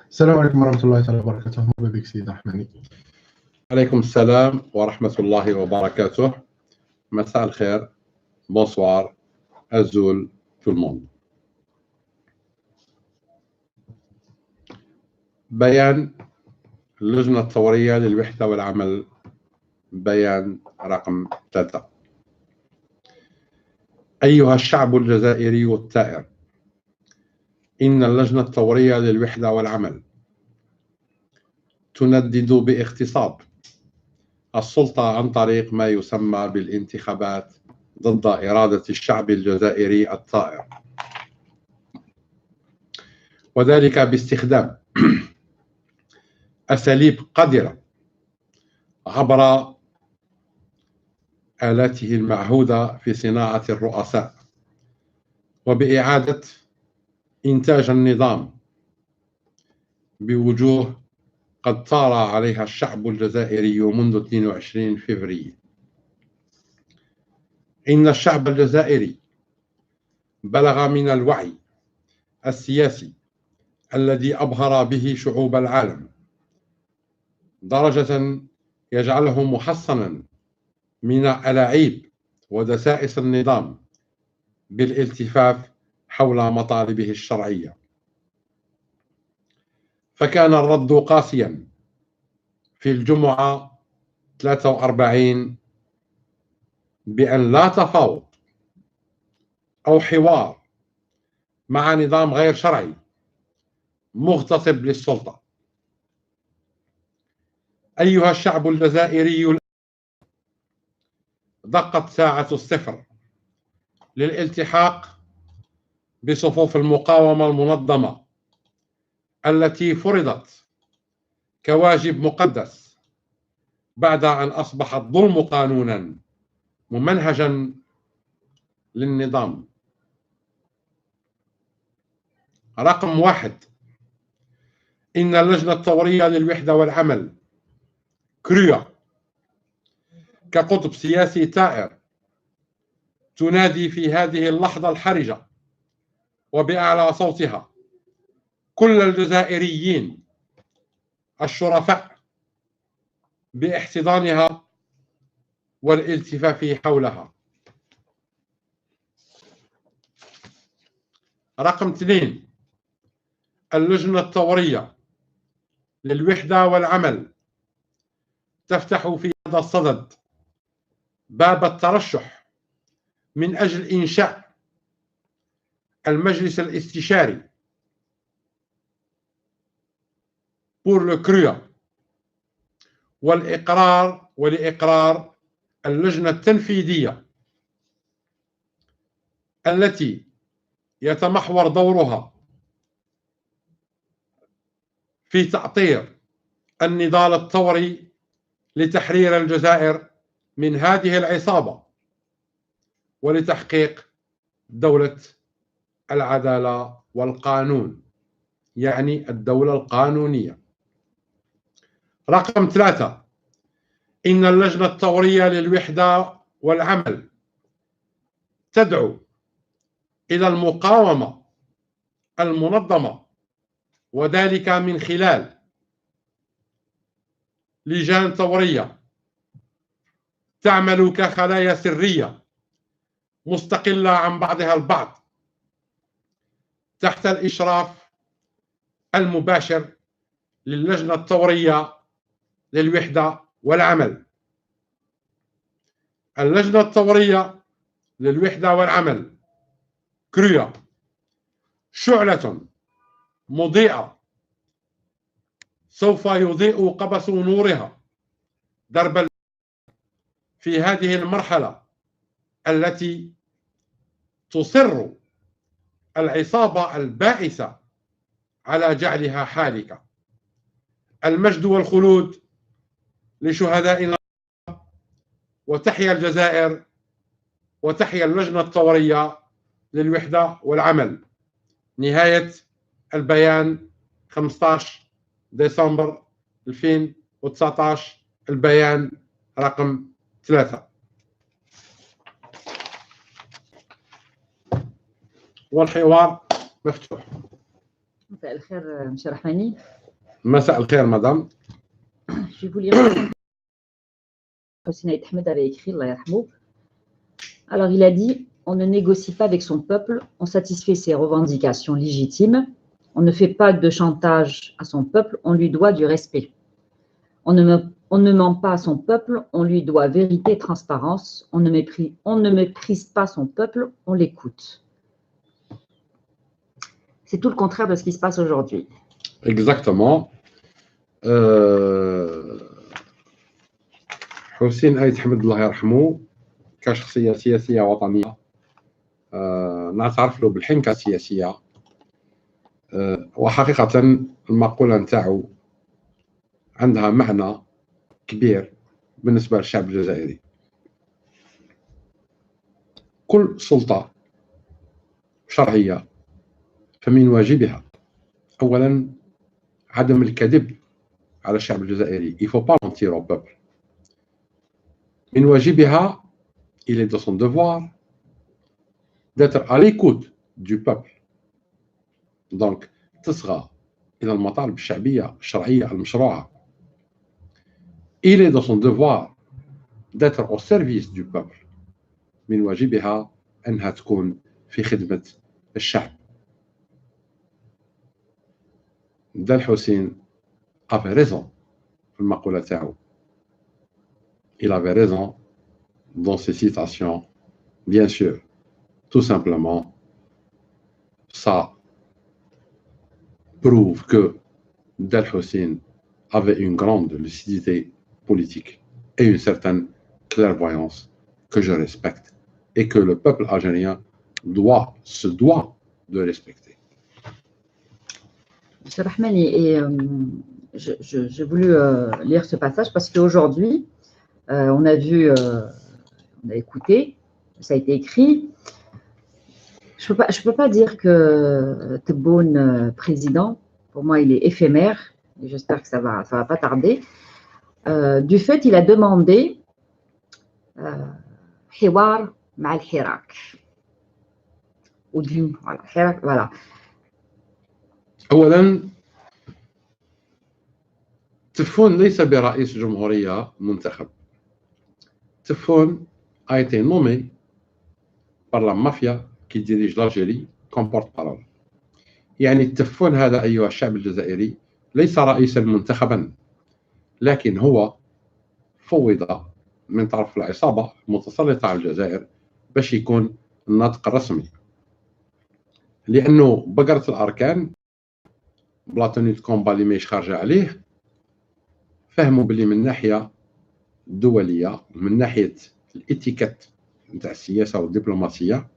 السلام عليكم ورحمة الله تعالى وبركاته. مرحبا بك سيد أحمد. عليكم السلام ورحمة الله وبركاته. مساء الخير. Bonsoir. Azul tout le monde. بيان اللجنة الثورية للوحدة والعمل، بيان رقم 3. أيها الشعب الجزائري الثائر، إن اللجنة الثورية للوحدة والعمل تندد باغتصاب السلطة عن طريق ما يسمى بالانتخابات ضد إرادة الشعب الجزائري الثائر، وذلك باستخدام أساليب قذرة عبر آلاته المعهودة في صناعة الرؤساء، وبإعادة إنتاج النظام بوجوه قد ثار عليها الشعب الجزائري منذ 22 فبراير. إن الشعب الجزائري بلغ من الوعي السياسي الذي أبهر به شعوب العالم درجة يجعله محصنا من ألاعيب ودسائس النظام بالالتفاف حول مطالبه الشرعية، فكان الرد قاسيا في الجمعة 43 بأن لا تفاوض أو حوار مع نظام غير شرعي مغتصب للسلطة. أيها الشعب الجزائري، دقت ساعة الصفر للالتحاق بصفوف المقاومة المنظمة التي فرضت كواجب مقدس بعد أن أصبح الظلم قانونا ممنهجا للنظام. رقم 1. إن اللجنة الثورية للوحدة والعمل كريا كقطب سياسي ثائر تنادي في هذه اللحظة الحرجة وبأعلى صوتها كل الجزائريين الشرفاء باحتضانها والالتفاف حولها. رقم 2. اللجنة الثورية للوحدة والعمل تفتح في هذا الصدد باب الترشح من أجل إنشاء المجلس الاستشاري pour le CRUA ولإقرار اللجنة التنفيذية التي يتمحور دورها في تعطير النضال الثوري لتحرير الجزائر من هذه العصابة ولتحقيق دولة العدالة والقانون، يعني الدولة القانونية. رقم 3. إن اللجنة الثورية للوحدة والعمل تدعو إلى المقاومة المنظمة، وذلك من خلال لجان ثورية تعمل كخلايا سرية مستقلة عن بعضها البعض تحت الإشراف المباشر للجنة الثورية للوحدة والعمل. اللجنة الثورية للوحدة والعمل كريا شعلة مضيئة سوف يضيء قبس نورها درب في هذه المرحلة التي تصر العصابة البائسة على جعلها حالكة. المجد والخلود لشهدائنا، وتحيا الجزائر، وتحيا اللجنة الثورية للوحدة والعمل. نهاية البيان 15 ديسمبر 2019، البيان رقم 3. والحوار مفتوح. مساء الخير monsieur Rahmani. مساء الخير madame. Je vais vous lire Hossein Aït Ahmed avait écrit, Allah yarhamou. Alors il a dit, on ne négocie pas avec son peuple, on satisfait ses revendications légitimes, on ne fait pas de chantage à son peuple, on lui doit du respect. On ne ment pas à son peuple, on lui doit vérité et transparence, on ne méprise pas son peuple, on l'écoute. C'est tout le contraire de ce qui se passe aujourd'hui. Exactement. حسين آيت حمد الله يرحمه كشخصية سياسية وطنية نعترف له بالحنكة السياسية وحقيقة المقولة نتاعو عندها معنى كبير بالنسبة للشعب الجزائري. كل سلطة شرعية فمن واجبها أولا عدم الكذب على الشعب الجزائري. Il faut pas mentir au peuple. من واجبها, il est de son devoir d'être à l'écoute du peuple. Donc تصغى إلى المطالب الشعبية الشرعية المشروعة. Il est de son devoir d'être au service du peuple. من واجبها أنها تكون في خدمة الشعب. دال حسين avait raison في المقولة تاعو. Il avait raison dans ses citations, bien sûr. Tout simplement, ça prouve que Dal Hussein avait une grande lucidité politique et une certaine clairvoyance que je respecte et que le peuple algérien se doit de respecter. Monsieur Rahmani, et j'ai voulu lire ce passage parce qu'aujourd'hui, on a vu, on a écouté, ça a été écrit. Je peux pas dire que Tebboune président, pour moi, il est éphémère, et j'espère que ça va pas tarder. Du fait, il a demandé حوار مع الحراك. Voilà, حراك, voilà. أولاً تفون ليس برئيس جمهورية منتخب. تفون a été nommé par la mafia qui dirige l'Algérie comme porte-parole. يعني التفون هذا أيها الشعب الجزائري ليس رئيسا منتخبا، لكن هو فوض من طرف العصابة المتسلطة على الجزائر باش يكون الناطق الرسمي. لأنه بقرة الأركان بلا توني دو كومبا اللي ماهيش خارجة عليه، فهموا باللي من الناحية الدولية من ناحية الاتيكيت نتاع السياسة والدبلوماسية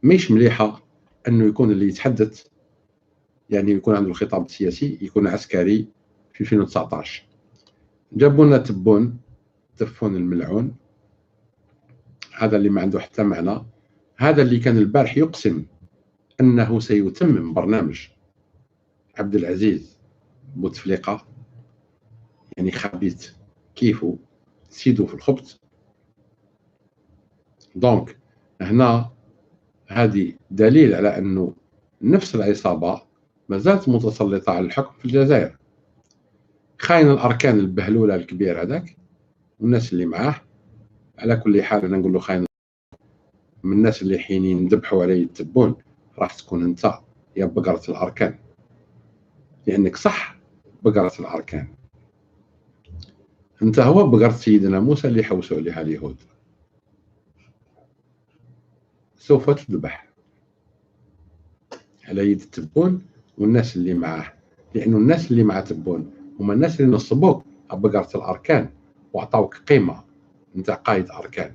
ماهيش مليحة أنه يكون اللي يتحدث، يعني يكون عنده الخطاب السياسي يكون عسكري في 2019. جابوا لنا تفون الملعون، هذا اللي ما عنده حتى معنى. هذا اللي كان البارح يقسم أنه سيتمم برنامج عبد العزيز بوتفليقة، يعني خبيث كيفو سيدو في الخبز. دونك هنا هذه دليل على أنه نفس العصابة ما زالت متسلطة على الحكم في الجزائر. خاين الأركان البهلولة الكبير هذاك والناس اللي معاه. على كل حال أنا نقول له خاين من الناس اللي حينين ذبحوا عليه التبون راح تكون أنت يا بقرة الأركان، لأنك صح بقرة الأركان. أنت هو بقرة سيدنا موسى اللي حوسوا عليها اليهود. سوف تذبح على يد التبون والناس اللي معاه، لأنه الناس اللي مع تبون هما الناس اللي نصبوك بقرة الأركان وعطاوك قيمة أنت قائد أركان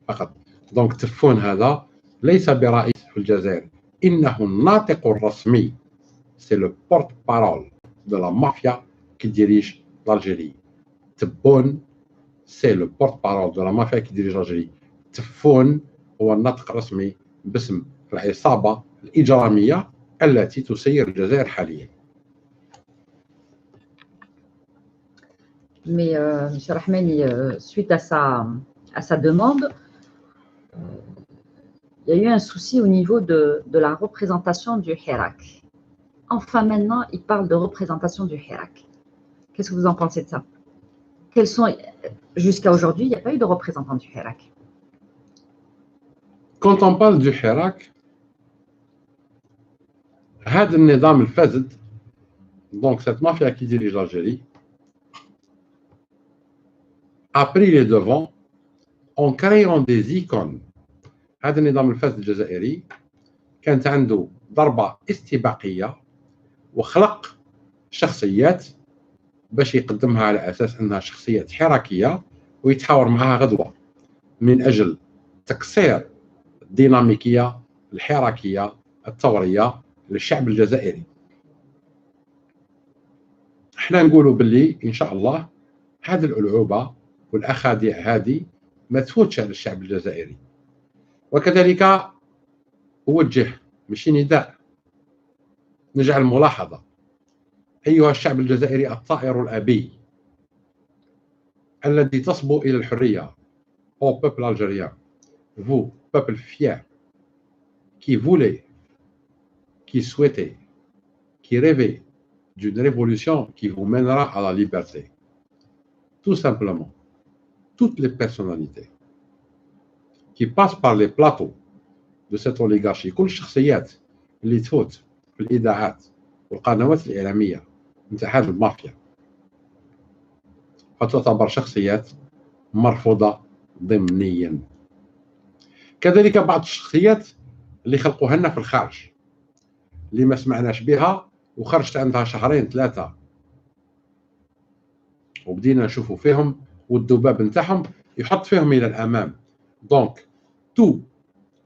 فقط. دونك تفون هذا ليس برئيس في الجزائر، إنه الناطق الرسمي. سي لو بورت بارول دو لا مافيا كي ديريج l'Algérie. تبون سي لو بورت بارول دو لا مافيا كي ديريج l'Algérie. تفون هو الناطق الرسمي باسم العصابة الإجرامية التي تسير الجزائر حاليا. Mais M. Rahmani, suite à sa demande, il il y a eu un souci au niveau de la représentation du Hirak. Enfin, maintenant, il parle de représentation du Hirak. Qu'est-ce que vous en pensez de ça? Jusqu'à aujourd'hui, il n'y a pas eu de représentant du Hirak. Quand on parle du Hirak, هذا النظام الفاسد, donc cette mafia qui dirige l'Algérie, a pris les devants en créant des icônes. هذا النظام الفاسد الجزائري كانت عنده ضربة استباقية وخلق شخصيات باش يقدمها على أساس أنها شخصيات حراكية ويتحاور معها غدوة من أجل تكسير الديناميكية الحراكية الثورية للشعب الجزائري. احنا نقولوا باللي إن شاء الله هذه الألعوبة والأخاديع هذه ما تفوتش على الشعب الجزائري. وكذلك أوجه ماشي نداء، نجعل ملاحظة: أيها الشعب الجزائري الطائر الأبي الذي تصبو إلى الحرية، au peuple algérien, vous, peuple fier, qui voulait, qui souhaitait, qui rêvait d'une révolution qui vous mènera à la liberté. Tout simplement, toutes les personnalités qui passent par les plateaux de cette oligarchie, كل الشخصيات اللي تفوت في الإذاعات والقنوات الإعلامية نتاع هذه المافيا فتعتبر شخصيات مرفوضة ضمنيا. كذلك بعض الشخصيات اللي خلقوها لنا في الخارج اللي ما سمعناش بها وخرجت عندها شهرين ثلاثة وبدينا نشوفوا فيهم والذباب نتاعهم يحط فيهم إلى الأمام. Donc tout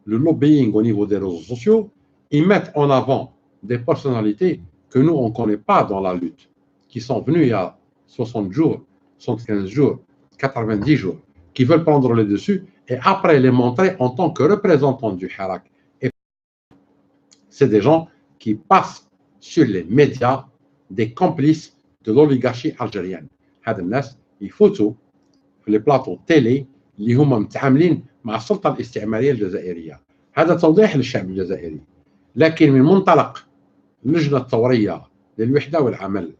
le lobbying au niveau des réseaux sociaux, ils mettent en avant des personnalités que nous on ne connaît pas dans la lutte, qui sont venus il y a 60 jours, 75 jours, 90 jours, qui veulent prendre le dessus et après les montrer en tant que représentants du Hirak. Et c'est des gens qui passent sur les médias, des complices de l'oligarchie algérienne. هذا الناس يفوتوا في les plateaux télé اللي هما متعاملين مع السلطة الاستعمارية الجزائرية. هذا توضيح للشعب الجزائري. لكن من منطلق اللجنة الثورية للوحدة والعمل،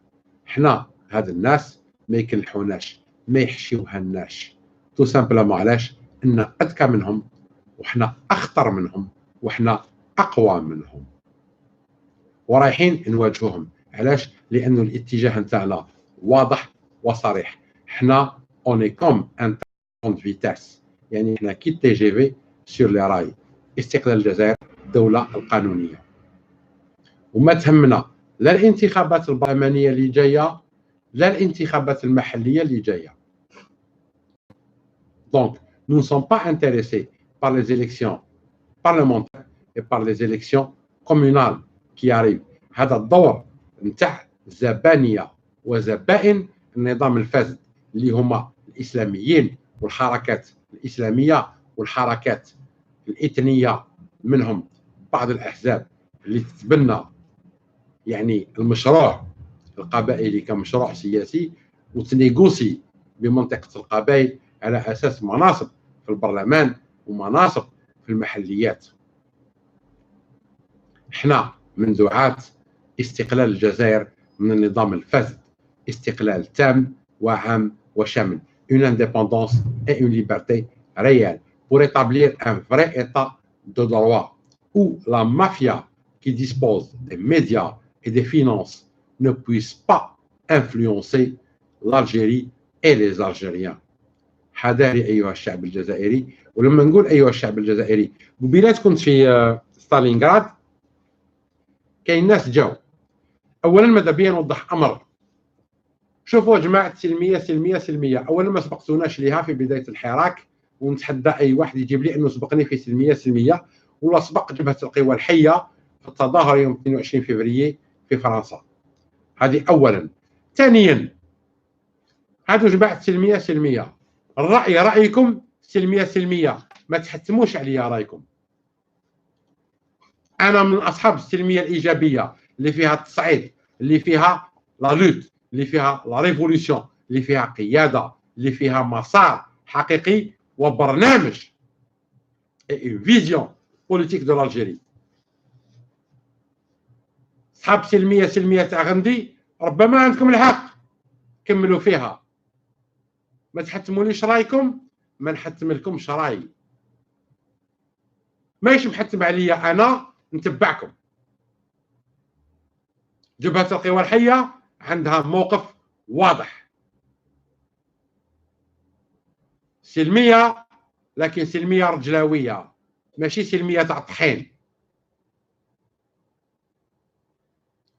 احنا هذا الناس ما يكلحوناش، ما يحشيوهالناش. تو سامبلومون علاش؟ ان اذكى منهم وحنا اخطر منهم وحنا اقوى منهم ورايحين نواجهوهم. علاش؟ لانه الاتجاه نتاعنا واضح وصريح. احنا اوني كوم ان تون فيتاس، يعني احنا كي تي جي في سور لي راي. استقلال الجزائر الدولة القانونية، وما تهمنا لا الانتخابات البرلمانية اللي جاية لا الانتخابات المحلية اللي جاية. Donc, nous ne sommes pas intéressés par les élections parlementaires et par les élections communales qui arrivent. هذا الدور نتاع زبانية وزبائن النظام الفاسد اللي هما الإسلاميين والحركات الإسلامية والحركات الإثنية، منهم بعض الأحزاب اللي تتبنى يعني المشروع القبائلي كمشروع سياسي وتنيغوسي بمنطقة القبائل على أساس مناصب في البرلمان ومناصب في المحليات. احنا من دعاة استقلال الجزائر من النظام الفاسد، استقلال تام وعام وشامل، une indépendance et une liberté réelle pour établir un vrai état de droit où la mafia qui dispose des médias et des finances ne puisse pas influencer l'Algérie et les Algériens. حذاري أيها الشعب الجزائري. ولما نقول أيها الشعب الجزائري، قبيلات كنت في ستالينغراد كاين ناس جاو. أولا ماذا بيا نوضح أمر، شوفوا يا جماعة، سلمية سلمية سلمية. أولا ما سبقتوناش ليها في بداية الحراك، ونتحدى أي واحد يجيب لي أنه سبقني في سلمية سلمية ولا سبق جبهة القوى الحية في التظاهر يوم 22 فبراير في فرنسا. هذه أولا. ثانيا، هذو جماعة سلمية سلمية، الرأي رأيكم، سلمية سلمية، ما تحتموش عليا رايكم. أنا من أصحاب السلمية الإيجابية اللي فيها التصعيد، اللي فيها لا لوت، اللي فيها لا ريفوليسيون، اللي فيها قيادة، اللي فيها مسار حقيقي وبرنامج، فيزيون بوليتيك دو الجيري. صحاب سلميه تاع غندي ربما عندكم الحق، كملوا فيها، ما تحتموليش رايكم، ما نحتم لكمش رايي، ماهيش محتم عليا انا نتبعكم. جبهة القوى الحية عندها موقف واضح، سلمية، لكن سلمية رجلاوية، ماشي سلمية تاع طحين.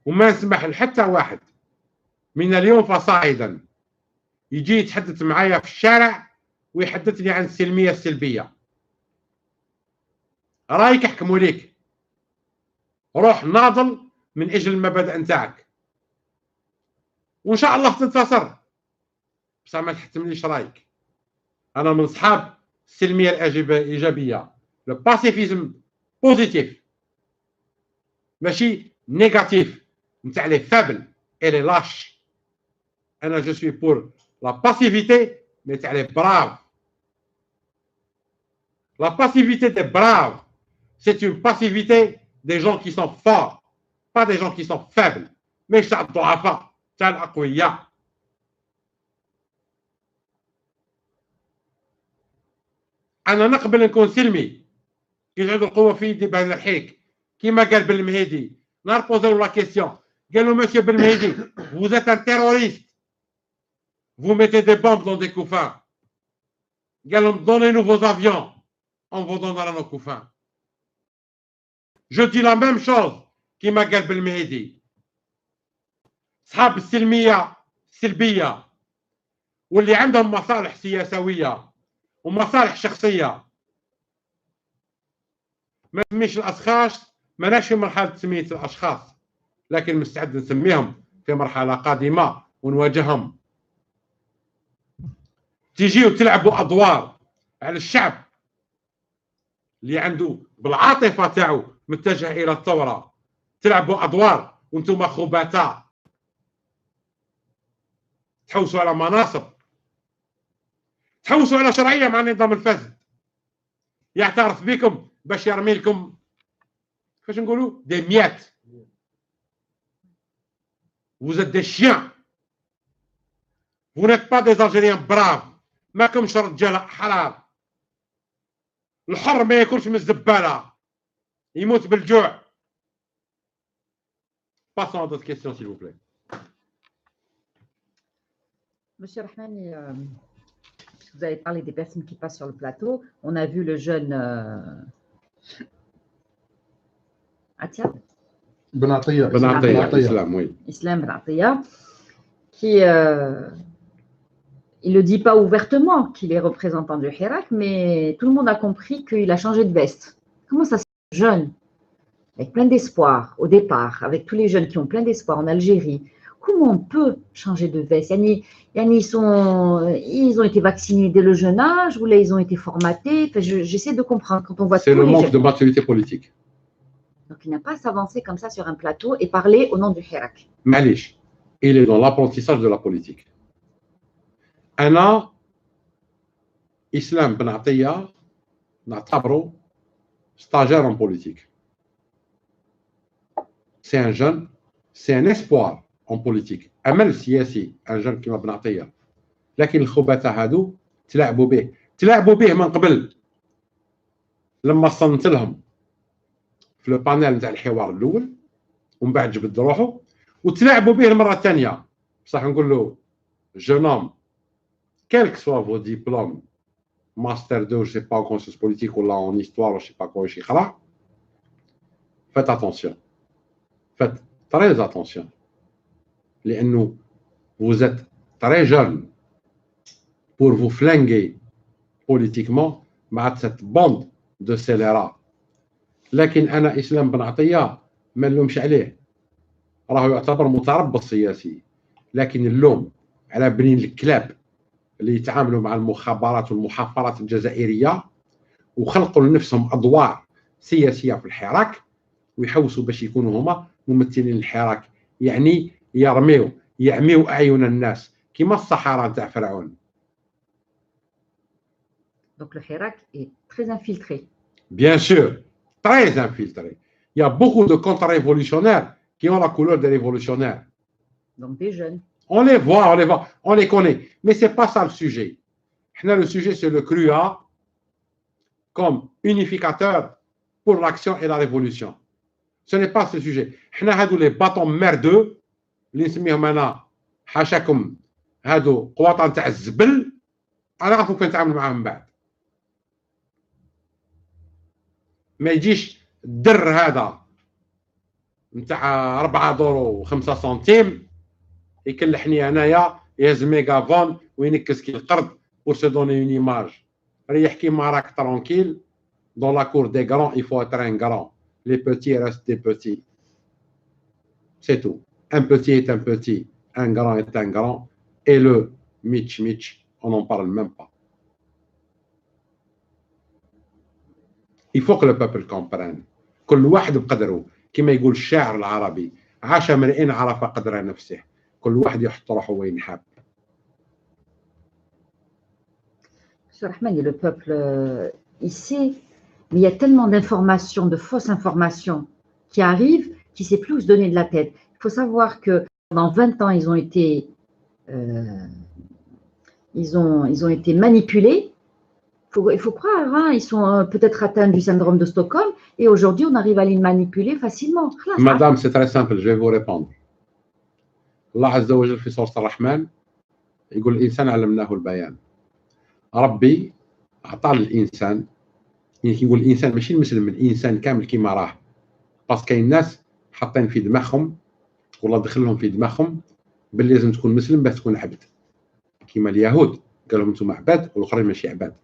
وما نسمح لحتى واحد من اليوم فصاعدا يجي يتحدث معايا في الشارع ويحدثني عن السلمية السلبية. رايك يحكموا ليك، روح ناضل من اجل المبادئ نتاعك وان شاء الله تنتصر، بصح ما تحتمليش رايك. انا من صحاب السلميه الايجابيه، لو باسيفيزم بوزيتيف ماشي نيجاتيف نتاع لي فابل اي لي لاش. انا جو سوي بور لا باسيفيتي مي تاع لي براف. لا باسيفيتي دي براف c'est une passivité des gens qui sont forts, pas des gens qui sont faibles. مش تاع الضعفاء، تاع الاقوياء. انا نقبل نكون سلمي كي تعود القوه في يدي بهذا الحيك، كيما قال بالمهدي. نهار بوزو لا كيسيون قال له مسيو بالمهدي vous êtes un terroriste, vous mettez des bombes dans des couffins. قال لهم donnez-nous vos avions, on vous donnera nos couffins. je dis la même chose كيما قال بالمهدي. صحاب السلميه السلبيه واللي عندهم مصالح سياسويه ومصالح شخصيه، ما نسميش الاشخاص، ماناش في مرحله تسميه الاشخاص، لكن مستعد نسميهم في مرحله قادمه ونواجههم. تيجيو تلعبوا ادوار على الشعب اللي عنده بالعاطفه تاعو متجه الى الثوره، تلعبوا ادوار وانتم خبثاء، تحوسوا على مناصب، تحوسوا على شرعيه مع النظام الفاسد، يعترف بكم باش يرمي لكم كيفاش نقولوا دي ميات. vous êtes des chiens, vous n'êtes pas des Algériens braves. ماكمش رجاله حلال. الحر ما ياكلش من الزباله، يموت بالجوع. passons à d'autres questions s'il vous plaît. Monsieur Rahmani, vous avez parlé des personnes qui passent sur le plateau. On a vu le jeune Atia بن عطية بن عطية إسلام، oui. Islam Ben Attia, qui il ne le dit pas ouvertement qu'il est représentant du Hirak, mais tout le monde a compris qu'il a changé de veste. Comment ça se fait, jeune, avec plein d'espoir au départ, avec tous les jeunes qui ont plein d'espoir en Algérie, comment on peut changer de veste? Ils ont été vaccinés dès le jeune âge, ou là ils ont été formatés. Enfin, j'essaie de comprendre quand on voit. C'est le manque de maturité politique. Donc il n'a pas à s'avancer comme ça sur un plateau et parler au nom du Hirak. معليش، il est dans l'apprentissage de la politique. أنا إسلام بن عطية نعتبره stagiaire en politique. C'est un jeune, c'est un espoir en politique. أمل سياسي un jeune كيما بن عطية. لكن الخبثاء هادو تلاعبوا به من قبل، لما صنت لهم في لو بانيل نتاع الحوار الاول ومن بعد جبد روحه، وتلاعبوا به المره الثانيه. بصح نقول له jeune homme, quel que soit vos diplômes, master 2 je sais pas en conscience politique ou là en histoire ou je sais pas quoi شي خرا، faites attention, faites très attention, لانه vous êtes très jeune pour vous flinguer politiquement مع cette bande de scélérats. لكن انا اسلام بن عطيه ما نلومش عليه، راهو يعتبر متربص سياسي، لكن اللوم على بنين الكلاب اللي يتعاملوا مع المخابرات والمحافظات الجزائريه وخلقوا لنفسهم ادوار سياسيه في الحراك ويحوسوا باش يكونوا هما ممثلين الحراك، يعني يعميوا اعين الناس كما الصحراء تاع فرعون. Donc le Hirak est très infiltré. Bien sûr, très infiltrés. Il y a beaucoup de contre-révolutionnaires qui ont la couleur des révolutionnaires. Donc des jeunes. On les voit, on les connaît. Mais ce n'est pas ça le sujet. Le sujet, c'est le CRUA comme unificateur pour l'action et la révolution. Ce n'est pas ce sujet. Nous avons les bâtons merdeux, اللي نسميهم انا حاشاكم هادو قواطن تاع الزبل. انا غنعرفوا كيف نتعامل معاهم من بعد. ما يجيش الدر هذا نتاع 4 دورو و5 سنتيم يكلحني انايا يهز ميغافون وينكس كي القرد pour se donner une image. ريح كيما راك ترونكيل dans la cour des grands, il faut être un grand. Les petits restent des petits. C'est tout. Un petit est un petit, un grand est un grand, et le Mitch, on n'en parle même pas. Il faut que le peuple comprenne. كل واحد بقدره كما يقول الشاعر العربي عاش امرئ عرف قدر نفسه. كل واحد يحط روحه وين حاب. Monsieur Rahman, le peuple, il sait, mais il y a tellement d'informations, de fausses informations qui arrivent, qui ne sait plus où se donner de la tête. Il faut savoir que pendant 20 ans, ils ont été manipulés. Il faut croire, hein, ils sont peut-être atteints du syndrome de Stockholm et aujourd'hui, on arrive à les manipuler facilement. Madame, c'est très simple, je vais vous répondre. Allah Azza wa Jalla في سورة الرحمن يقول الإنسان علمناه البيان. ربي عطى للإنسان، يعني يقول الإنسان ماشي المسلم، الإنسان كامل كيما راه. باسكو كاين ناس حاطين في دماغهم والله دخل لهم في دماغهم باللي لازم تكون مسلم باش تكون عبد. كيما اليهود قال لهم انتم عباد والاخرين ماشي عباد.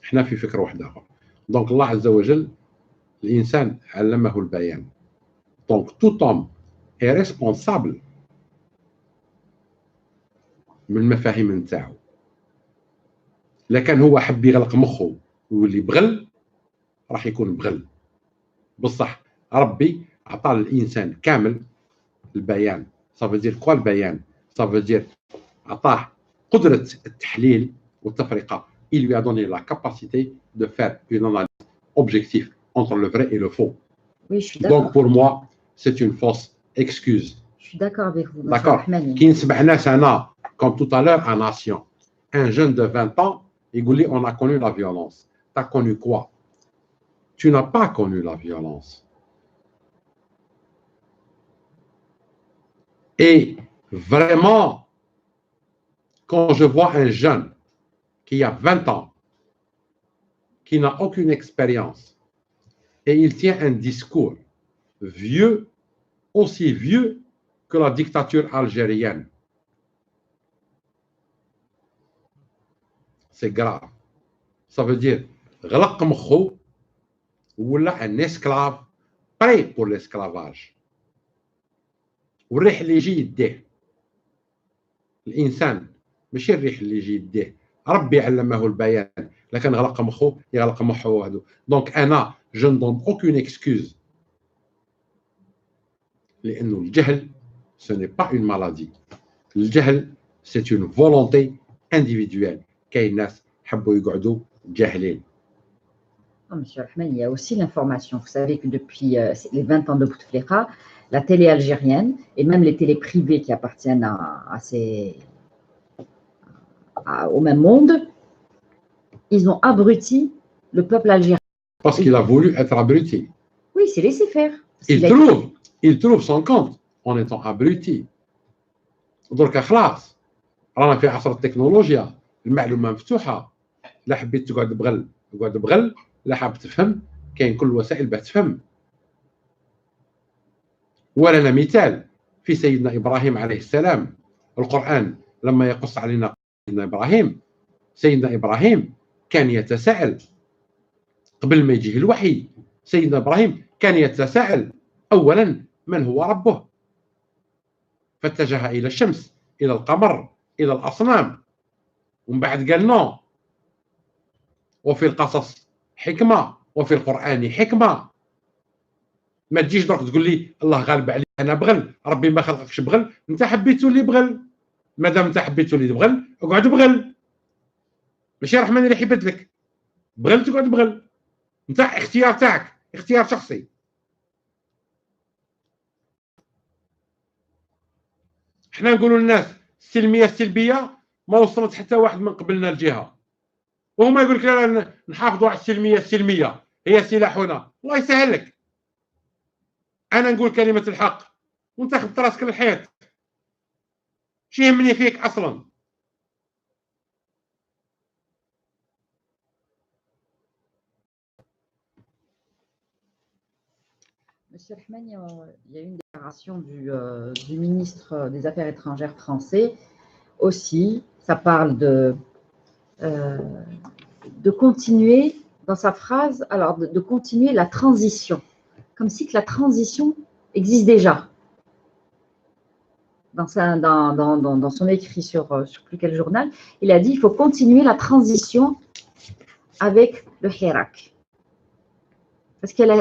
احنا في فكره واحده اخرى. دونك الله عز وجل الانسان علمه البيان. دونك tout homme est responsable من المفاهيم نتاعو. لكن هو حب يغلق مخه ويولي بغل راح يكون بغل. بصح ربي عطى للانسان كامل البيان. صافي دير كوا البيان صافي دير عطاه قدره التحليل والتفرقه. Il lui a donné la capacité de faire une analyse objective entre le vrai et le faux. Oui, je suis d'accord. Donc pour moi, c'est une fausse excuse. Je suis d'accord avec vous. D'accord. Qui نسمع ناس انا comme tout à l'heure à Nation. Un jeune de 20 ans, il dit on a connu la violence. Tu as connu quoi? Tu n'as pas connu la violence. Et vraiment, quand je vois un jeune qui a 20 ans, qui n'a aucune expérience, et il tient un discours vieux, aussi vieux que la dictature algérienne, c'est grave. Ça veut dire, غلق مخو ولا un esclave prêt pour l'esclavage. والريح اللي يجي يديه الانسان ماشي الريح اللي يجي يديه. ربي علمه البيان لكن غلق مخه يغلق مخه وحده. دونك انا je ne donne aucune excuse لانه الجهل ce n'est pas une maladie. الجهل c'est une volonté individuelle. كاين ناس حبوا يقعدوا جاهلين. Monsieur Rahman, il y a aussi l'information. Vous savez que depuis les 20 ans de Bouteflika, la télé algérienne et même les télés privées qui appartiennent au même monde, ils ont abruti le peuple algérien. Parce qu'il a voulu être abruti. Oui, c'est laissé faire. Il trouve son compte en étant abruti. Donc, خلاص رانا في عصر التكنولوجيا، المعلومة مفتوحة. لا حبيت تقعد بغل تقعد بغل، لا حاب تفهم كاين كل الوسائل باش تفهم. ولنا مثال في سيدنا إبراهيم عليه السلام. القرآن لما يقص علينا سيدنا إبراهيم كان يتساءل قبل ما يجيه الوحي. سيدنا إبراهيم كان يتساءل أولا من هو ربه، فاتجه إلى الشمس إلى القمر إلى الأصنام، ومن بعد قال نو وفي القصص حكمة وفي القرآن حكمة. ما تجيش درك تقول لي الله غالب عليك انا بغل، ربي ما خلقكش بغل، انت حبيتو لي بغل. مادام انت حبيتو لي بغل اقعد بغل، ماشي الرحمن اللي حيبت لك بغل تقعد بغل. انت اختيار تاعك، اختيار شخصي. احنا نقولوا للناس السلميه السلبيه ما وصلت حتى واحد من قبلنا الجهه، وهما يقول لك لا نحافظوا على السلميه، السلميه هي سلاحنا. الله يسهل لك، انا نقول كلمه الحق وانت خبط راسك للحيط، شي يهمني فيك اصلا. Monsieur Rahmani, il y a une déclaration du ministre des Affaires étrangères français aussi. Ça parle de continuer, dans sa phrase, alors de continuer la transition, comme si que la transition existe déjà. Dans son écrit sur plus quel journal, il a dit il faut continuer la transition avec le Hirak. Est-ce qu'elle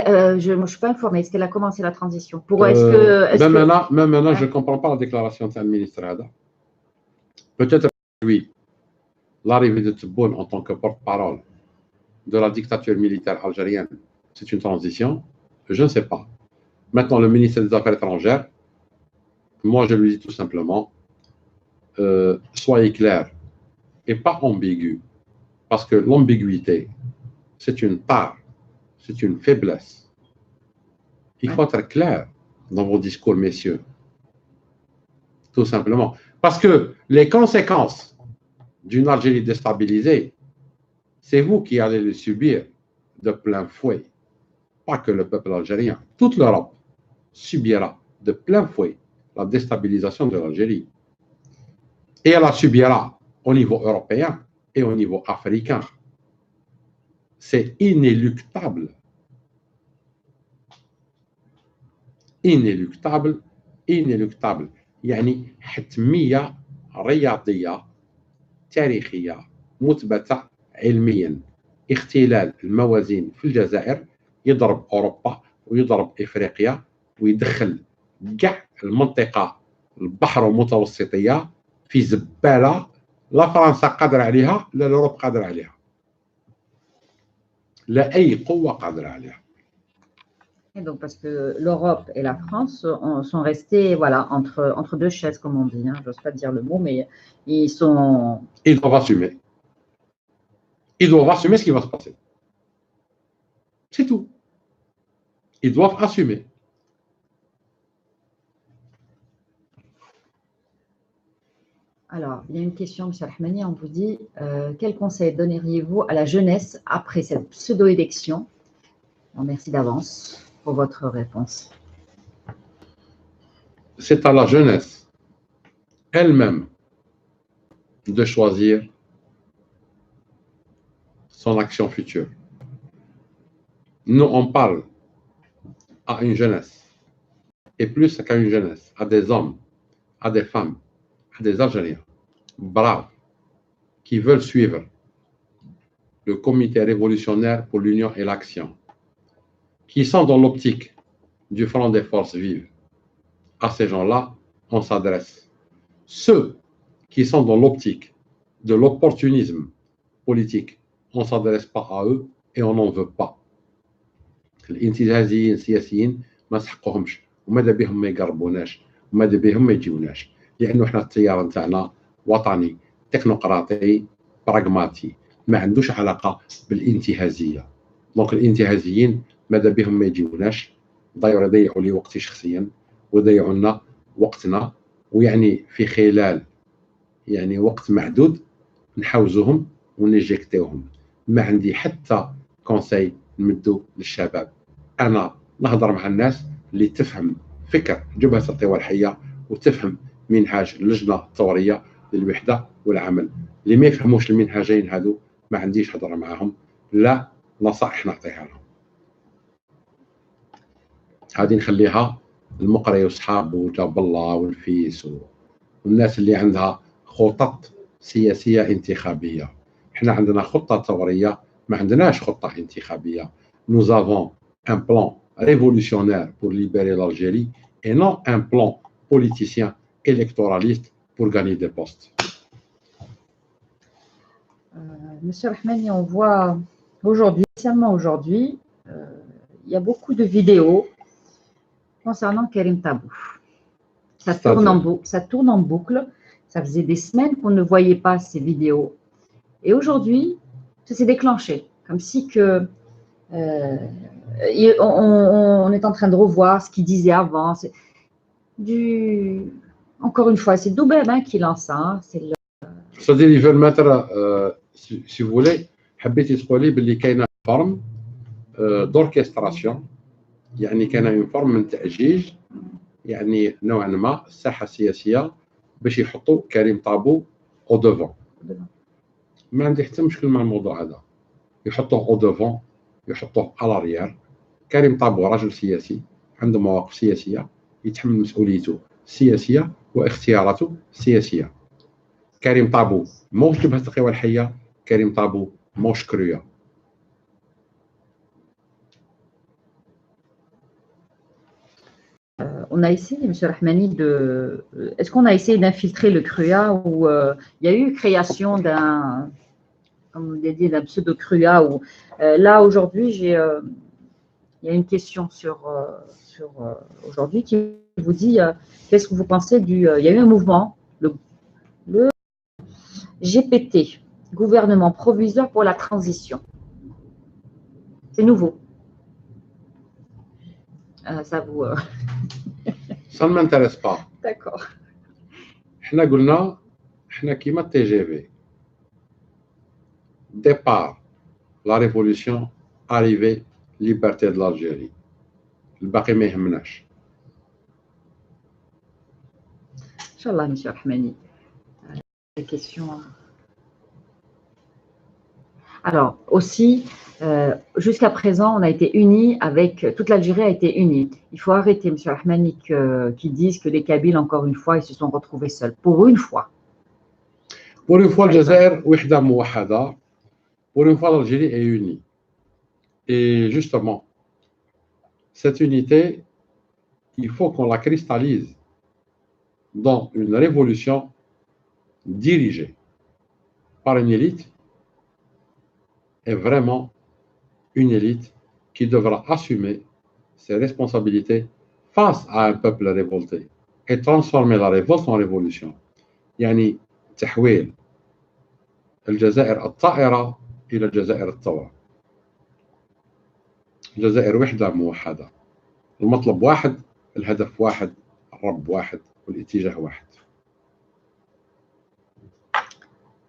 je ne suis pas informée, est-ce qu'elle a commencé la transition pour, même maintenant, je ne comprends pas la déclaration du ministre. Peut-être oui, l'arrivée de Tebboune en tant que porte-parole de la dictature militaire algérienne, c'est une transition, je ne sais pas. Maintenant, le ministre des Affaires étrangères, moi je lui dis tout simplement, soyez clair et pas ambigu, parce que l'ambiguïté, c'est une tare, c'est une faiblesse. Il faut être clair dans vos discours, messieurs. Tout simplement. Parce que les conséquences d'une Algérie déstabilisée, c'est vous qui allez les subir de plein fouet. Pas que le peuple algérien. Toute l'Europe subira de plein fouet la déstabilisation de l'Algérie. Et elle la subira au niveau européen et au niveau africain. C'est inéluctable. Inéluctable, inéluctable. يعني حتمية رياضية تاريخية مثبتة علميا. اختلال الموازين في الجزائر يضرب أوروبا ويضرب إفريقيا ويدخل كاع المنطقة البحر المتوسطية في زبالة لا فرنسا قادرة عليها لا الأوروب قادرة عليها لا أي قوة قادرة عليها. Et donc, parce que l'Europe et la France sont restés voilà, entre deux chaises, comme on dit. Hein. Je n'ose pas dire le mot, mais ils sont... Ils doivent assumer. Ils doivent assumer ce qui va se passer. C'est tout. Ils doivent assumer. Alors, il y a une question, M. Rahmani, on vous dit quel conseil donneriez-vous à la jeunesse après cette pseudo-élection? Merci d'avance pour votre réponse. C'est à la jeunesse elle-même de choisir son action future. Nous, on parle à une jeunesse, et plus qu'à une jeunesse, à des hommes, à des femmes, à des Algériens braves qui veulent suivre le comité révolutionnaire pour l'union et l'action, qui sont dans l'optique du front des forces vives. À ces gens-là, on s'adresse. Ceux qui sont dans l'optique de l'opportunisme politique, on ne s'adresse pas à eux et on n'en veut pas. الانتهازيين السياسيين ما نسحقوهمش وماذا بهم ما يقربوناش وماذا بهم ما يجيوناش لانه احنا التيار نتاعنا وطني تكنوقراطي براغماتي ما عندوش علاقه بالانتهازيه. دونك الانتهازيين ماذا بهم ما يجيوناش يضيعوا لي وقتي شخصيا ويضيعوا لنا وقتنا ويعني في خلال يعني وقت محدود نحوزوهم ونجيكتيوهم. ما عندي حتى كونساي نمدو للشباب. انا نهضر مع الناس اللي تفهم فكر جبهه القوى الحيه وتفهم منهاج اللجنه الثوريه للوحده والعمل. اللي ما يفهموش المنهاجين هذو ما عنديش هضره معاهم، لا نصائح نعطيها لهم. هذه نخليها المقري وصحابه وجاب الله والفيس والناس اللي عندها خطط سياسيه انتخابيه. احنا عندنا خطه ثوريه، ما عندناش خطه انتخابيه. Nous avons un plan révolutionnaire pour libérer l'Algérie et non un plan politicien électoraliste pour gagner des postes. Monsieur Rahmani, on voit aujourd'hui spécialement aujourd'hui, il y a beaucoup de vidéos concernant Karim Tabou. Ça tourne en boucle. Ça faisait des semaines qu'on ne voyait pas ces vidéos. Et aujourd'hui, ça s'est déclenché. Comme si que, on est en train de revoir ce qu'il disait avant. Encore une fois, c'est Doubeb qui lance ça. C'est-à-dire, il veut mettre, si vous voulez, حبيتي تقولي باللي كاينه فورم d'orchestration، يعني كاينه اون فورم من تأجيج، يعني نوعا ما الساحه السياسيه باش يحطوا كريم طابو او دوفون. ما عندي حتى مشكل مع الموضوع هذا، يحطوه او دوفون، يحطوه الاريير. كريم طابو راجل سياسي عنده مواقف سياسيه، يتحمل مسؤوليته السياسيه واختياراته السياسيه. كريم طابو موش جبهة القوى الحية، كريم طابو موش كرويا. On a essayé, M. Rahmani, est-ce qu'on a essayé d'infiltrer le CRUA ou il y a eu création d'un pseudo-CRUA ou là aujourd'hui il y a une question sur aujourd'hui qui vous dit qu'est-ce que vous pensez il y a eu un mouvement, le GPT, gouvernement provisoire pour la transition. C'est nouveau. Ça vous... Ça ne m'intéresse pas. D'accord. حنا قلنا حنا كيما التي جي في départ la révolution arrivée liberté de l'Algérie. الباقي ما يهمناش. Inch'Allah, M. Rahmani. La question. Alors, aussi, jusqu'à présent, on a été unis toute l'Algérie a été unie. Il faut arrêter, M. Rahmani, qui disent que les Kabyles, encore une fois, ils se sont retrouvés seuls. Pour une fois. Pour une fois, الجزائر وحدة موحدة. Pour une fois, l'Algérie est unie. Et justement, cette unité, il faut qu'on la cristallise dans une révolution dirigée par une élite, et vraiment une élite qui devra assumer ses responsabilités face à un peuple révolté et transformer la révolte en révolution. يعني تحويل الجزائر الطائرة إلى الجزائر الثورة. الجزائر وحدة موحدة، المطلب واحد، الهدف واحد، الرب واحد والاتجاه واحد.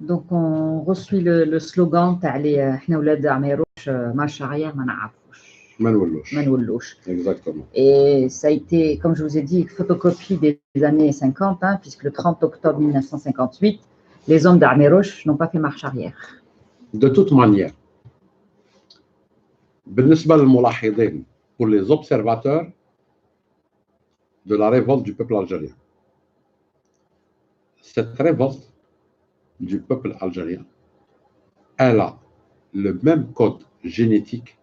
Donc on reçoit le slogan تاع لي احنا ولاد عميروش مارش arrière ما نعرفوش. ما نولوش. ما نولوش. Exactement. Et ça a été, comme je vous ai dit, photocopie des années 50, puisque le 30 octobre 1958, les hommes d'Améroche n'ont pas fait marche arrière. De toute manière, بالنسبة للملاحظين, pour les observateurs de la révolte du peuple algérien, cette révolte du peuple algérien, elle a le même code génétique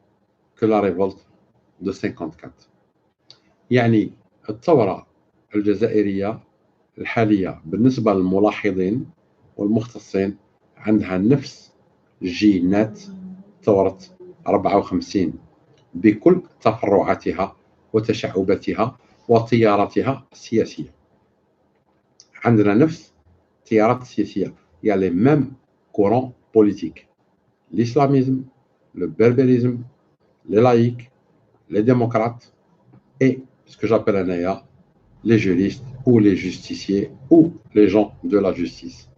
que la révolte de 54. يعني الثورة الجزائرية الحالية بالنسبة للملاحظين والمختصين عندها نفس جينات ثورة 54 بكل تفرعاتها وتشعباتها وتياراتها السياسية. عندنا نفس التيارات السياسية، il y a les mêmes courants politiques. L'islamisme, le berbérisme, les laïcs, les démocrates et ce que j'appelle anaya, les juristes ou les justiciers ou les gens de la justice.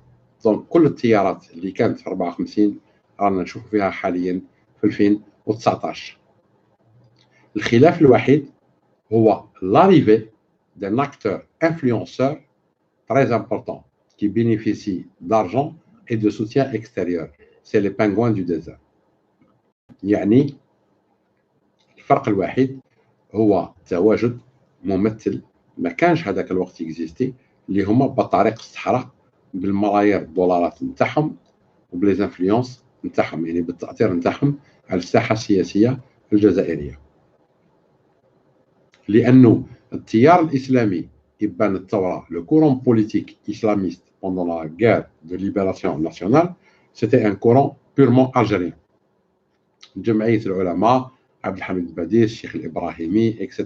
Donc كل التيارات اللي كانت في 54 رانا نشوف فيها حاليا في 2019. الخلاف الوحيد هو l'arrivée d'un acteur influenceur très important qui bénéficie d'argent et de soutien extérieur. C'est les pingouins du désert. يعني الفرق الوحيد هو تواجد ممثل ما كانش هذاك الوقت اكزيستي، اللي هما بطريق الصحراء بالملايير الدولارات نتاعهم وبليز انفلونس نتاعهم، يعني بالتاثير نتاعهم على الساحه السياسيه الجزائريه. لانه التيار الاسلامي يبان الثوره لو كورون بوليتيك اسلاميست pendant la guerre de libération nationale, c'était un courant purement algérien. جمعية العلماء عبد الحميد البدير الشيخ الإبراهيمي etc.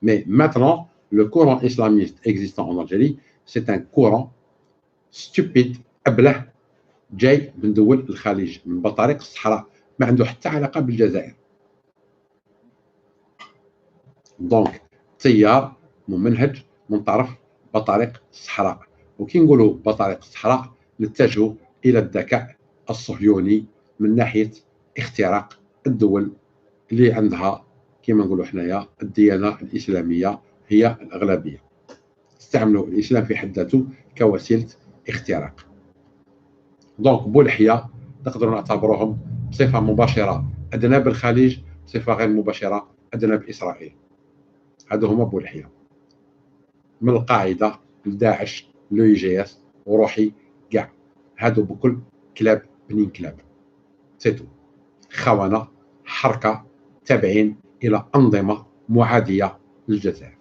Mais maintenant, le courant islamiste existant en Algérie, c'est un courant stupide, أبله, جاي من دول الخليج من بطريق الصحراء ما عنده حتى علاقة بالجزائر. دونك تيار ممنهج من طرف بطريق الصحراء، وكي نقولوا بطريق الصحراء نتجهوا إلى الذكاء الصهيوني من ناحية اختراق الدول اللي عندها كما نقولوا حنايا الديانة الإسلامية هي الأغلبية، استعملوا الإسلام في حد ذاته كوسيلة اختراق. دونك بولحية نقدروا نعتبروهم بصفة مباشرة أذناب الخليج، بصفة غير مباشرة أذناب إسرائيل. هادو هما بولحية، من القاعدة لداعش لو IGS وروحي كاع، هادو بكل كلاب بنين كلاب، سيتو خونة حركة تابعين إلى أنظمة معادية للجزائر.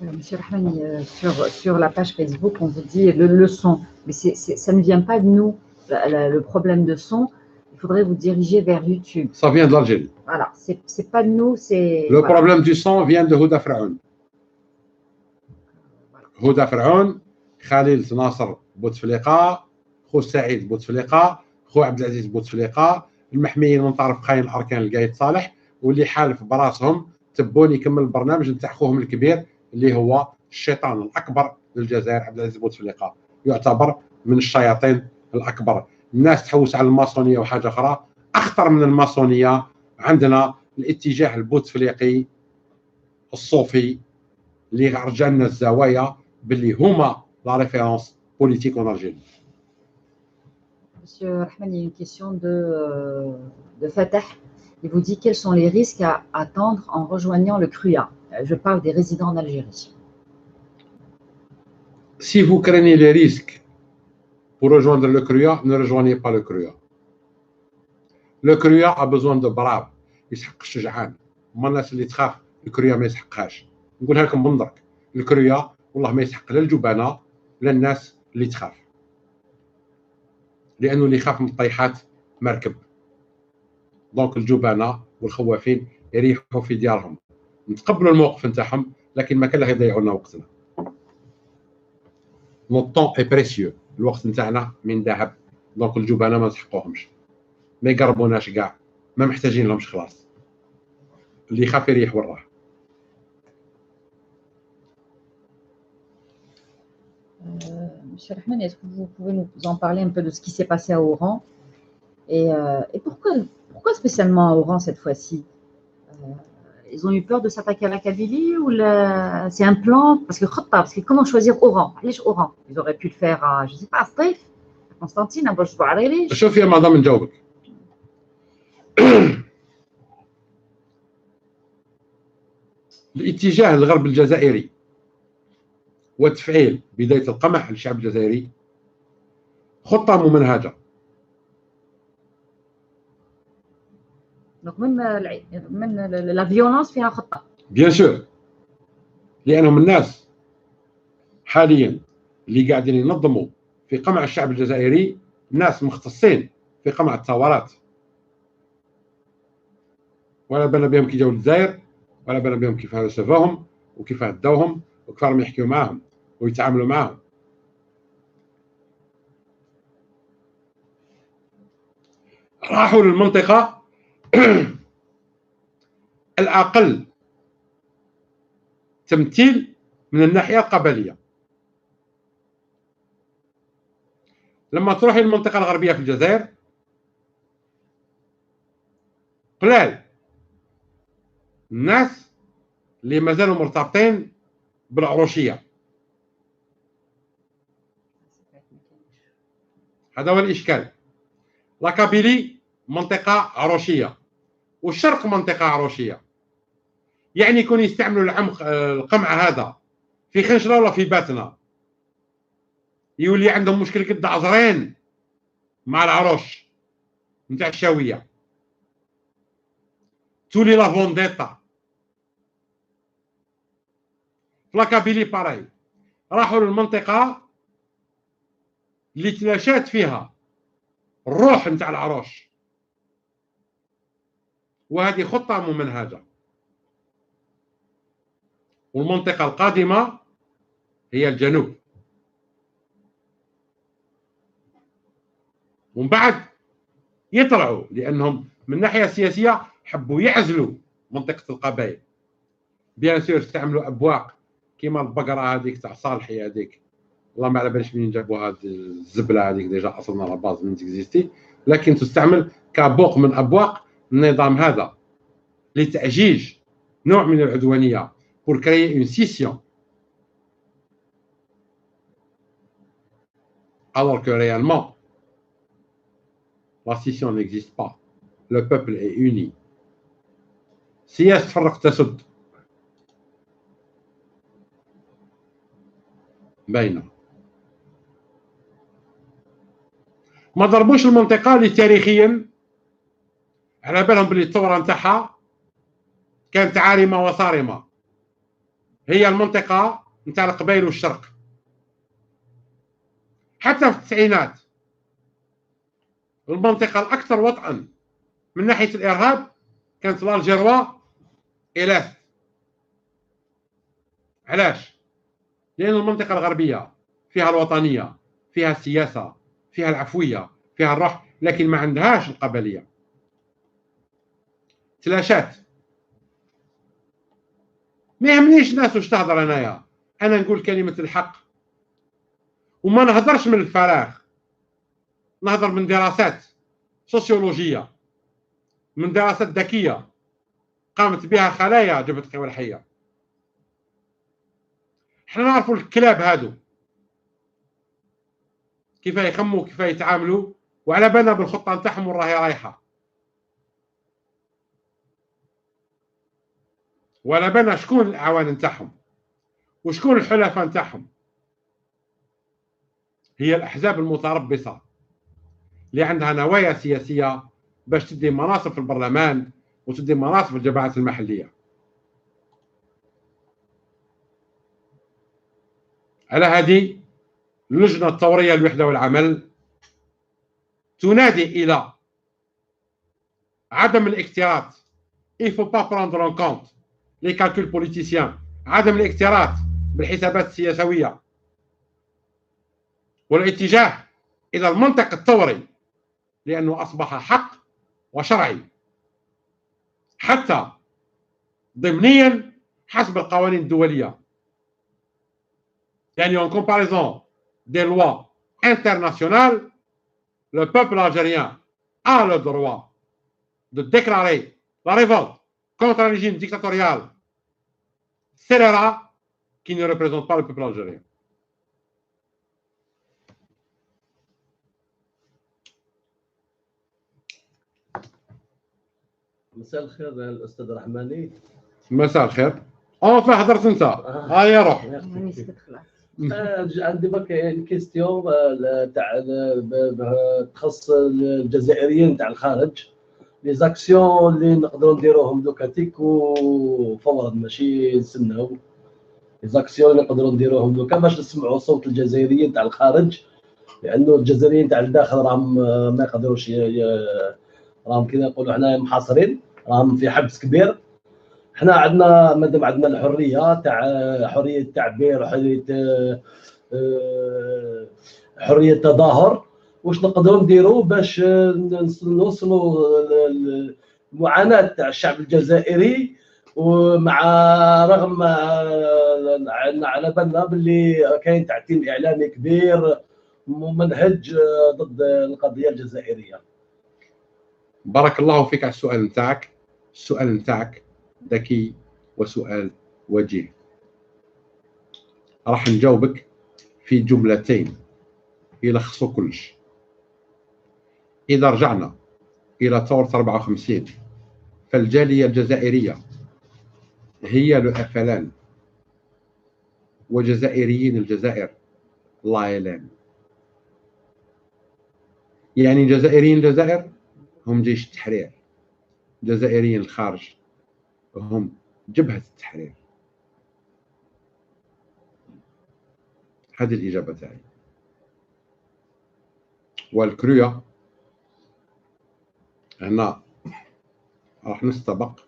Monsieur Rahmani, sur la page Facebook, on vous dit le son, mais ça ne vient pas de nous. Le problème de son, il faudrait vous diriger vers YouTube. Ça vient de l'Algérie. Voilà, c'est pas de nous, c'est. Le problème du son vient de Houda Firaoun. هدى فرعون، خليل ناصر بوتفليقه، خو سعيد بوتفليقه، خو عبد العزيز بوتفليقه، المحميين من طرف خاين الاركان القايد صالح، واللي حالف براسهم تبون يكمل البرنامج نتاع خوهم الكبير اللي هو الشيطان الاكبر للجزائر عبد العزيز بوتفليقه، يعتبر من الشياطين الاكبر. الناس تحوس على الماسونيه وحاجه اخرى اخطر من الماسونيه، عندنا الاتجاه البوتفليقي الصوفي اللي رجعنا الزوايا باللي هما لا ريفيرونس بوليتيك en Algérie. Monsieur Rahman, il y a une question de Fatah. Il vous dit quels sont les risques à attendre en rejoignant le CRUA. Je parle des résidents en Algérie. Si vous craignez les risques pour rejoindre le CRUA, ne rejoignez pas le CRUA. Le CRUA a besoin de braves. يسحق الشجعان. هما الناس اللي تخاف الكريا ما يسحقهاش. نقولها لكم بنظرك، الكريا والله ما يسحق لا الجبناء لا الناس اللي تخاف، لانه اللي يخاف من الطيحات مركب. دونك الجبناء والخوافين يريحوا في ديارهم، نتقبلوا الموقف نتاعهم، لكن ما كان له يضيعوا لنا وقتنا. نو طون اي بريسيو، الوقت نتاعنا من ذهب. دونك الجبناء ما نسحقوهمش، ما يقربوناش كاع، ما محتاجين لهمش خلاص. اللي يخاف يريح وراه. Monsieur Rahman, est-ce que vous pouvez nous en parler un peu de ce qui s'est passé à Oran et pourquoi spécialement à Oran cette fois-ci? Ils ont eu peur de s'attaquer à la Kabylie ou c'est un plan? Parce que comment choisir Oran? Oran. Ils auraient pu le faire à, je ne sais pas, à Staif, à Constantine, à Bouchouarili. شوفي يا مدام نجاوبك. الاتجاه الغرب الجزائري وتفعيل بداية القمع للشعب الجزائري خطة ممنهجة. Donc même la violence فيها خطة. Bien sûr. لأنهم الناس حاليا اللي قاعدين ينظموا في قمع الشعب الجزائري ناس مختصين في قمع الثورات. ولا بالنا بهم كي جاو للجزائر، ولا بالنا بهم كيف شافوهم وكيف هداوهم وكيف راهم يحكيوا معاهم ويتعاملوا معاهم. راحوا للمنطقة الأقل تمثيل من الناحية القبلية. لما تروحي للمنطقة الغربية في الجزائر قلال الناس اللي مازالوا مرتبطين بالعروشية. هذا هو الإشكال. لاكابيلي منطقة عروشية والشرق منطقة عروشية، يعني يكون يستعملوا القمع هذا في خنشرة ولا في باتنا، يولي عندهم مشكل قد عزرين مع العروش نتاع الشاوية، تولي لا فونديتا. لاكابيلي باراي، راحوا للمنطقة اللي تلاشات فيها الروح نتاع العروش، وهذه خطة ممنهجة. والمنطقة القادمة هي الجنوب. ومن بعد يطلعوا، لأنهم من الناحية السياسية حبوا يعزلوا منطقة القبائل. بيان سور استعملوا أبواق كيما البقرة هذيك تاع صالحي هذيك، والله ما على باليش منين جابوا هذه الزبلة هذيك، ديجا أصلنا لا باز من تكزيستي، لكن تستعمل كبوق من أبواق النظام هذا لتأجيج نوع من العدوانية pour créer une scission, alors que réellement la scission n'existe pas. Le peuple est uni. سياسة تفرق تسد باينة. ما ضربوش المنطقة اللي تاريخيا على بالهم باللي الثورة نتاعها كانت عارمة وصارمة، هي المنطقة نتاع القبائل والشرق. حتى في التسعينات المنطقة الأكثر وطئا من ناحية الإرهاب كانت الألجيروا إلاف. علاش؟ لأن المنطقة الغربية فيها الوطنية، فيها السياسة، فيها العفوية، فيها الروح، لكن ما عندهاش القبلية. تلاشات. ما يهمنيش الناس واش تهضر، أنا نقول كلمة الحق، وما نهضرش من الفراغ، نهضر من دراسات سوسيولوجية، من دراسات ذكية قامت بها خلايا جبهة القوى الحية. احنا نعرفوا الكلاب هادو كيف يخموا، كيف يتعاملوا، وعلى بالنا بالخطة نتاعهم وين راهي رايحة، وعلى بالنا شكون الأعوان نتاعهم وشكون الحلفاء نتاعهم. هي الأحزاب المتربصة اللي عندها نوايا سياسية باش تدي مناصب في البرلمان وتدي مناصب في الجماعات المحلية. على هذه اللجنة الثورية للوحدة والعمل تنادي إلى عدم الاكتراث. Il faut pas prendre en compte les calculs politiciens. عدم الاكتراث بالحسابات السياسوية والاتجاه إلى المنطق الثوري، لأنه أصبح حق وشرعي حتى ضمنيا حسب القوانين الدولية. يعني en comparaison des lois internationales, le peuple algérien a le droit de déclarer la révolte contre un régime dictatorial scélérat qui ne représente pas le peuple algérien. مساء الخير الاستاذ رحماني. مساء الخير. فا حضرت انت؟ يا روح. عندي برك كيستيون تاع تخص الجزائريين تاع الخارج، لي زاكسيون اللي نقدروا نديروهم دوكا تيكو فورا، ماشي نستناو. لي زاكسيون اللي نقدروا نديروهم دوكا باش نسمعوا صوت الجزائريين تاع الخارج، لانه الجزائريين تاع الداخل راهم ما يقدروش، راهم كذا نقولوا حنا محاصرين، راهم في حبس كبير. حنا عندنا مادام عندنا الحريه تاع حريه التعبير، حريه التظاهر، واش نقدروا نديروا باش نوصلوا المعاناه تاع الشعب الجزائري، ومع رغم على بالنا باللي كاين تعتيم اعلامي كبير ممنهج ضد القضيه الجزائريه. بارك الله فيك على السؤال نتاعك. السؤال نتاعك ذكي وسؤال وجيه. راح نجاوبك في جملتين يلخصوا كلش. إذا رجعنا إلى ثورة 54 فالجالية الجزائرية هي الأفلان، وجزائريين الجزائر لايلان. يعني جزائريين الجزائر هم جيش التحرير، جزائريين الخارج هم جبهة التحرير. هذه الإجابة تاعي. والكرويا هنا راح نستبق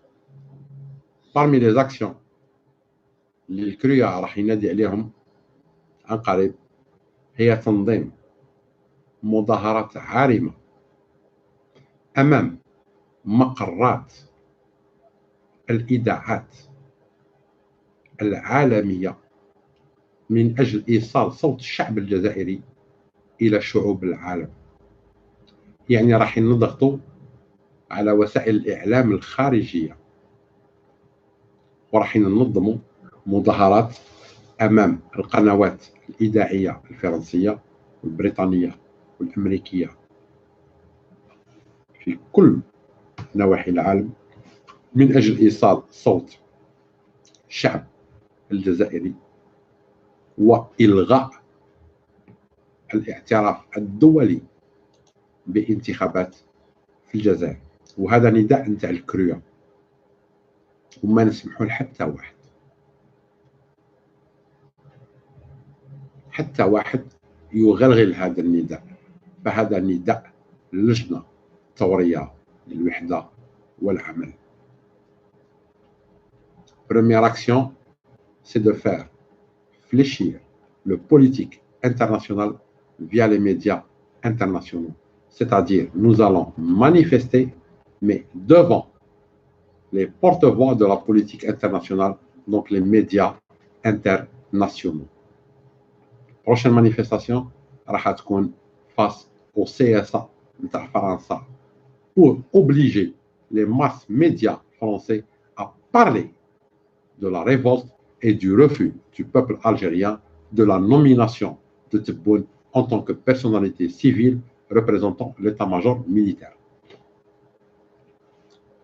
parmi les actions اللي الكريا راح ينادي عليهم عن قريب هي تنظيم مظاهرات عارمة أمام مقرات الإذاعات العالمية من أجل إيصال صوت الشعب الجزائري إلى شعوب العالم. يعني راح نضغطوا على وسائل الإعلام الخارجية وراح ننظموا مظاهرات أمام القنوات الإذاعية الفرنسية والبريطانية والأمريكية في كل نواحي العالم من أجل إيصال صوت الشعب الجزائري وإلغاء الاعتراف الدولي بانتخابات في الجزائر. وهذا نداء نتاع الكروية وما نسمحوا حتى واحد يغلغل هذا النداء. فهذا نداء اللجنة الثورية للوحدة والعمل. Première action, c'est de faire fléchir le politique international via les médias internationaux. C'est-à-dire, nous allons manifester, mais devant les porte-voix de la politique internationale, donc les médias internationaux. Prochaine manifestation, راح تكون face au CSA نتاع فرنسا pour obliger les masses médias français à parler de la révolte et du refus du peuple algérien de la nomination de Tebboune en tant que personnalité civile représentant l'état-major militaire.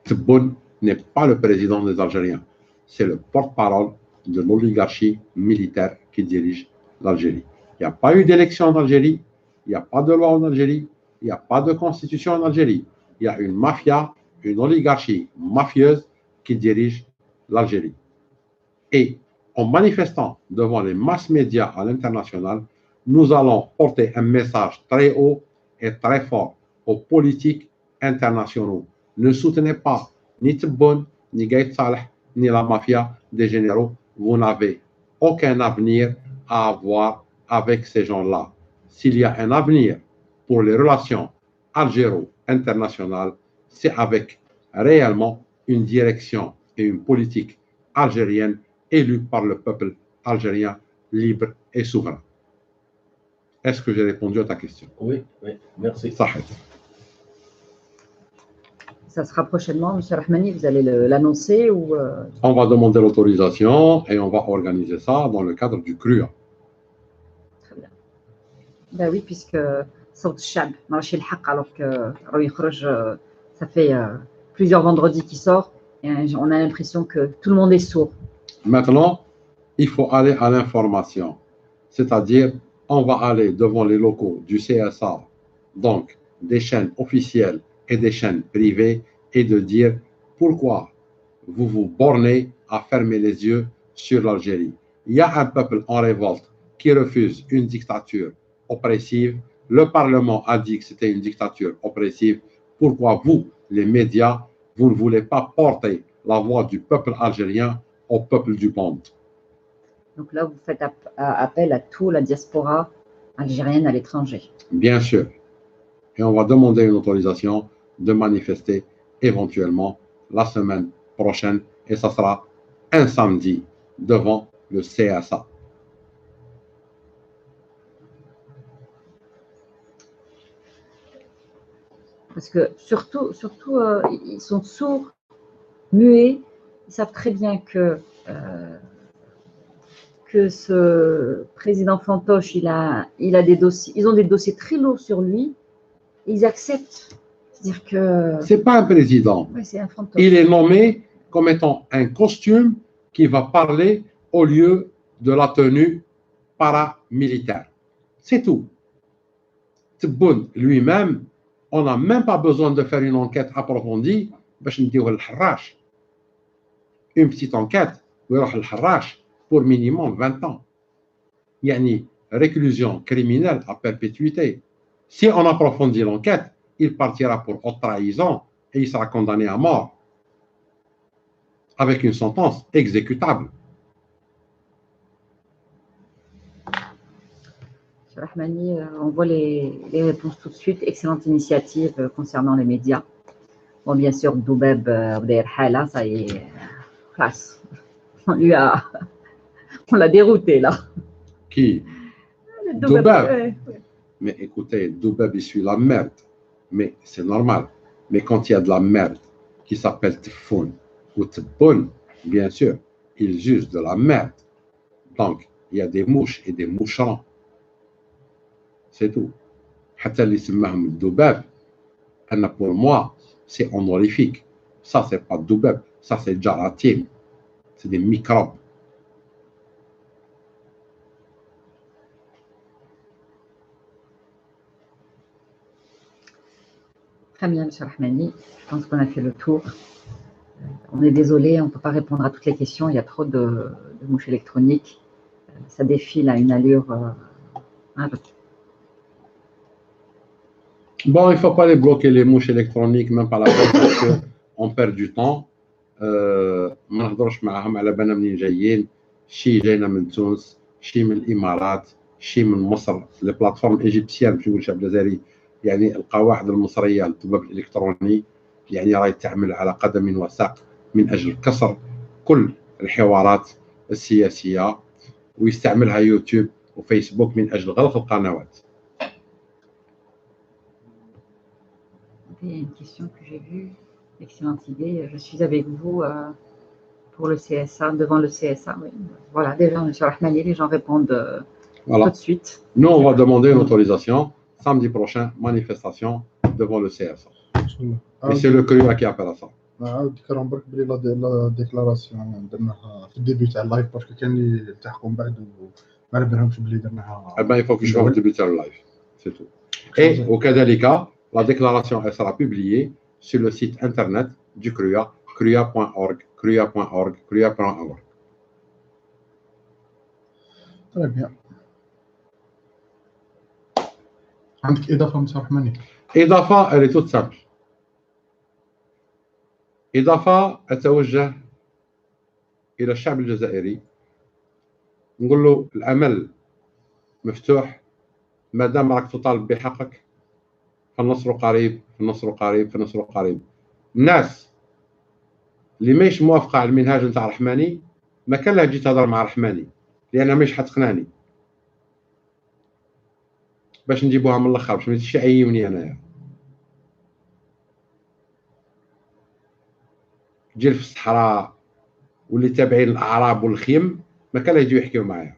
Tebboune n'est pas le président des Algériens, c'est le porte-parole de l'oligarchie militaire qui dirige l'Algérie. Il n'y a pas eu d'élection en Algérie, il n'y a pas de loi en Algérie, il n'y a pas de constitution en Algérie. Il y a une mafia, une oligarchie mafieuse qui dirige l'Algérie. Et en manifestant devant les masses médias à l'international, nous allons porter un message très haut et très fort aux politiques internationaux. Ne soutenez pas ni Tebboune, ni Gaït Saleh, ni la mafia des généraux. Vous n'avez aucun avenir à avoir avec ces gens-là. S'il y a un avenir pour les relations algéro-internationales, c'est avec réellement une direction et une politique algérienne élue par le peuple algérien libre et souverain. Est-ce que j'ai répondu à ta question? Oui, merci. Ça sera prochainement, M. Rahmani, vous allez l'annoncer ou On va demander l'autorisation et on va organiser ça dans le cadre du CRUA. Très bien. Ben oui, puisque صوت الشعب ماشي الحق alors que يخرج ça fait plusieurs vendredis qui sort et on a l'impression que tout le monde est sourd. Maintenant, il faut aller à l'information, c'est-à-dire on va aller devant les locaux du CSA, donc des chaînes officielles et des chaînes privées, et de dire pourquoi vous vous bornez à fermer les yeux sur l'Algérie. Il y a un peuple en révolte qui refuse une dictature oppressive. Le Parlement a dit que c'était une dictature oppressive. Pourquoi vous, les médias, vous ne voulez pas porter la voix du peuple algérien au peuple du monde? Donc là, vous faites appel à toute la diaspora algérienne à l'étranger. Bien sûr. Et on va demander une autorisation de manifester éventuellement la semaine prochaine. Et ça sera un samedi devant le CSA. Parce que surtout ils sont sourds, muets. Ils savent très bien que ce président fantoche, il a des dossiers, ils ont des dossiers très lourds sur lui. Et ils acceptent. C'est-à-dire que c'est pas un président. Ouais, c'est un fantoche. Il est nommé comme étant un costume qui va parler au lieu de la tenue paramilitaire. C'est tout. Tebboune lui-même, on n'a même pas besoin de faire une enquête approfondie. Une petite enquête pour minimum 20 ans. Il y a une réclusion criminelle à perpétuité. Si on approfondit l'enquête, il partira pour haute trahison et il sera condamné à mort. avec une sentence exécutable. Monsieur Rahmani, on voit les réponses tout de suite. Excellente initiative concernant les médias. Bon, bien sûr, Doubeb, Hala, ça y est, classe. On l'a dérouté là. Qui? Doubeb. Mais écoutez, Doubeb, il suit la merde. Mais c'est normal. Mais quand il y a de la merde qui s'appelle Tfoun ou Tboun, bien sûr, ils usent de la merde. Donc, il y a des mouches et des moucherons. C'est tout. حتى اللي سماهم الذباب أنا pour moi c'est honorifique. Ça c'est pas الذباب, ça c'est الجراثيم. C'est des microbes. Très bien, monsieur Rahmani. Je pense qu'on a fait le tour. On est désolé, on ne peut pas répondre à toutes les questions. Il y a trop de mouches électroniques. Ça défile à une allure. Bon, il ne faut pas les bloquer, les mouches électroniques, même par la peine, parce qu'on perd du temps. ما نهضرش معاهم على بالنا منين جايين. شي جاينا من تونس، شي من الإمارات، شي من مصر. لي بلاتفورم إيجيبسيان باش نقول الشعب الجزائري، يعني القواعد المصرية للذباب الإلكتروني يعني راهي تعمل على قدم وساق من أجل كسر كل الحوارات السياسية، ويستعملها يوتيوب وفيسبوك من أجل غلق القنوات. Il y a une question que j'ai vue, excellente idée. Je suis avec vous pour le CSA, devant le CSA. Oui. Voilà, déjà, M. Rahmani, les gens répondent voilà. tout de suite. Nous, on va demander une autorisation samedi prochain, manifestation devant le CSA. Et c'est le CRUA qui appelle à ça. عاود ذكرهم برك بلي لا ديكلاراسيون درناها في الديبي تاع اللايف باسكو كاين اللي التحقوا من بعد وما نبهمش بلي درناها. Eh ben, il faut qu'ils soient au début de le live. C'est tout. Et au كذلك, la déclaration elle sera publiée sur le site internet du CRUA, crua.org, crua.org, crua.org. Très bien. عندك إضافة مساء رحماني؟ إضافة elle est toute simple. إضافة أتوجه إلى الشعب الجزائري نقول له الأمل مفتوح ما دام راك تطالب بحقك فالنصر قريب فالنصر قريب فالنصر قريب. الناس اللي ماهيش موافقة على المنهاج نتاع رحماني ما كان لها تجي تهضر مع رحماني لأنها ماهيش حتقنعني باش نجيبوها من الآخر باش ما يجيش يعيوني أنايا. جيل في الصحراء واللي تابعين الأعراب والخيم ما كان يجيو يحكيو معايا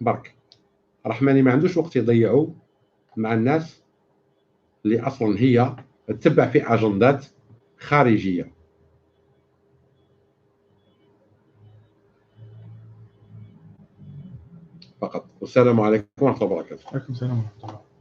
برك. رحماني ما عندوش وقت يضيعو مع الناس اللي أصلا هي تتبع في أجندات خارجية فقط. والسلام عليكم ورحمة الله وبركاته. عليكم السلام ورحمة الله.